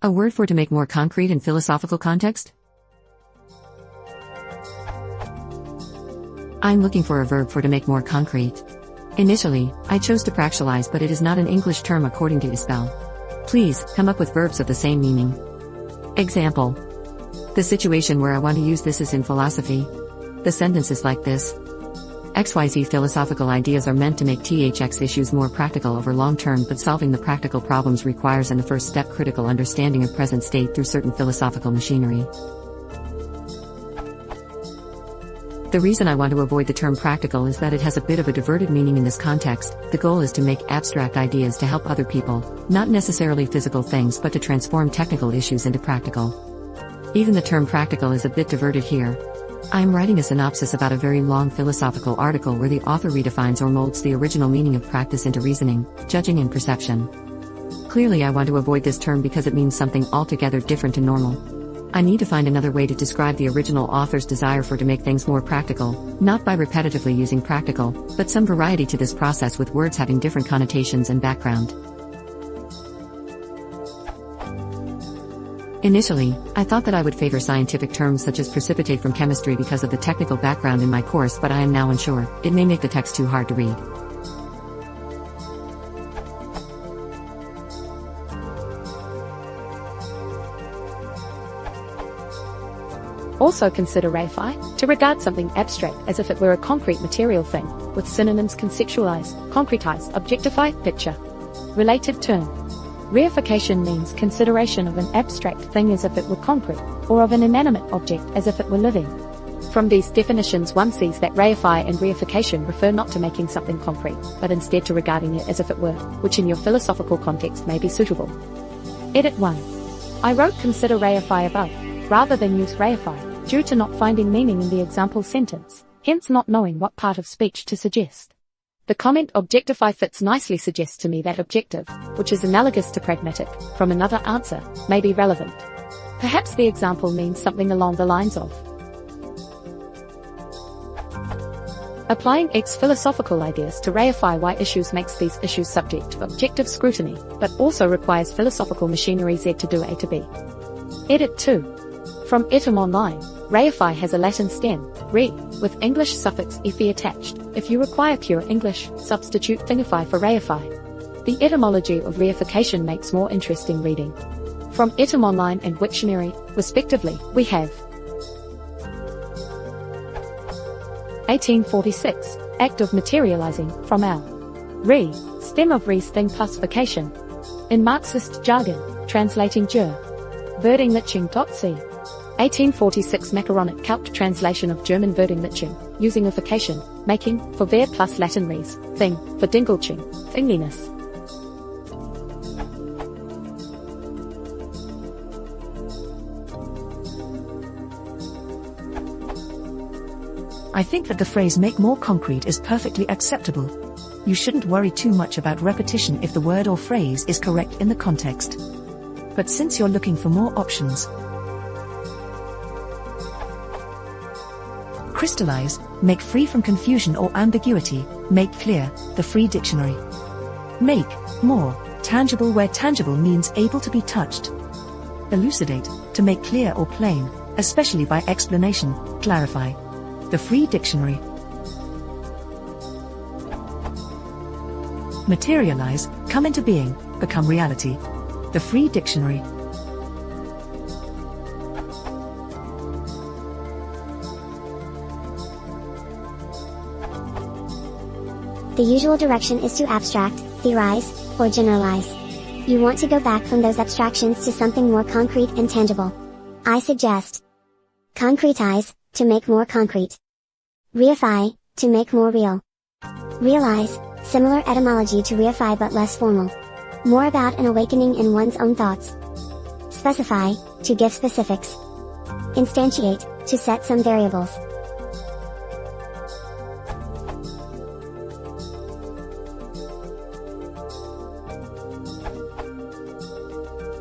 A word for to make more concrete in philosophical context? I'm looking for a verb for to make more concrete. Initially, I chose to practicalize, but it is not an English term according to Isbell. Please, come up with verbs of the same meaning. Example. The situation where I want to use this is in philosophy. The sentence is like this. XYZ philosophical ideas are meant to make THX issues more practical over long term, but solving the practical problems requires in the first step critical understanding of present state through certain philosophical machinery. The reason I want to avoid the term practical is that it has a bit of a diverted meaning in this context. The goal is to make abstract ideas to help other people, not necessarily physical things, but to transform technical issues into practical. Even the term practical is a bit diverted here. I am writing a synopsis about a very long philosophical article where the author redefines or molds the original meaning of practice into reasoning, judging and perception. Clearly I want to avoid this term because it means something altogether different to normal. I need to find another way to describe the original author's desire for to make things more practical, not by repetitively using practical, but some variety to this process with words having different connotations and background. Initially, I thought that I would favor scientific terms such as precipitate from chemistry because of the technical background in my course, but I am now unsure. It may make the text too hard to read. Also consider reify, to regard something abstract as if it were a concrete material thing, with synonyms conceptualize, concretize, objectify, picture. Related term. Reification means consideration of an abstract thing as if it were concrete, or of an inanimate object as if it were living. From these definitions one sees that reify and reification refer not to making something concrete, but instead to regarding it as if it were, which in your philosophical context may be suitable. Edit 1. I wrote consider reify above, rather than use reify, due to not finding meaning in the example sentence, hence not knowing what part of speech to suggest. The comment objectify fits nicely suggests to me that objective, which is analogous to pragmatic, from another answer, may be relevant. Perhaps the example means something along the lines of applying X philosophical ideas to reify Y issues makes these issues subject to objective scrutiny, but also requires philosophical machinery Z to do A to B. Edit 2. From etym online, reify has a Latin stem, re, with English suffix -ify attached. If you require pure English, substitute thingify for reify. The etymology of reification makes more interesting reading. From etym online and Wiktionary, respectively, we have 1846, act of materializing, from L. Re, stem of res thing plus vacation. In Marxist jargon, translating jur. Verdinglichung.c. 1846 macaronic calc translation of German Verdinglichung, using ification, making, for ver plus Latin res, thing, for dingelchung, thingliness. I think that the phrase make more concrete is perfectly acceptable. You shouldn't worry too much about repetition if the word or phrase is correct in the context. But since you're looking for more options, crystallize, make free from confusion or ambiguity, make clear, the free dictionary. Make, more, tangible where tangible means able to be touched. Elucidate, to make clear or plain, especially by explanation, clarify. The free dictionary. Materialize, come into being, become reality. The free dictionary. The usual direction is to abstract, theorize, or generalize. You want to go back from those abstractions to something more concrete and tangible. I suggest concretize, to make more concrete. Reify, to make more real. Realize, similar etymology to reify but less formal. More about an awakening in one's own thoughts. Specify, to give specifics. Instantiate, to set some variables.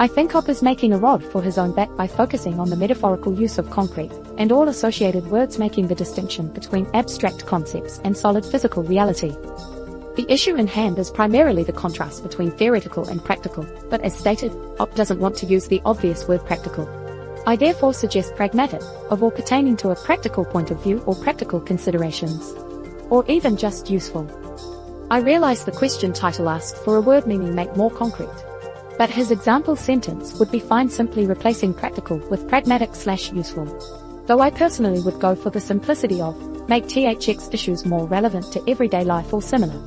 I think Hop is making a rod for his own back by focusing on the metaphorical use of concrete, and all associated words, making the distinction between abstract concepts and solid physical reality. The issue in hand is primarily the contrast between theoretical and practical, but as stated, OP doesn't want to use the obvious word practical. I therefore suggest pragmatic, of or pertaining to a practical point of view or practical considerations. Or even just useful. I realize the question title asked for a word meaning make more concrete. But his example sentence would be fine simply replacing practical with pragmatic/useful. Though I personally would go for the simplicity of make THX issues more relevant to everyday life or similar.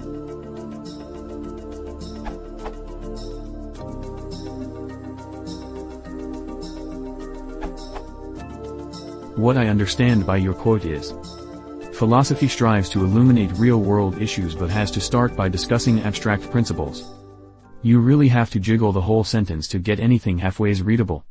What I understand by your quote is, philosophy strives to illuminate real-world issues but has to start by discussing abstract principles. You really have to jiggle the whole sentence to get anything halfways readable.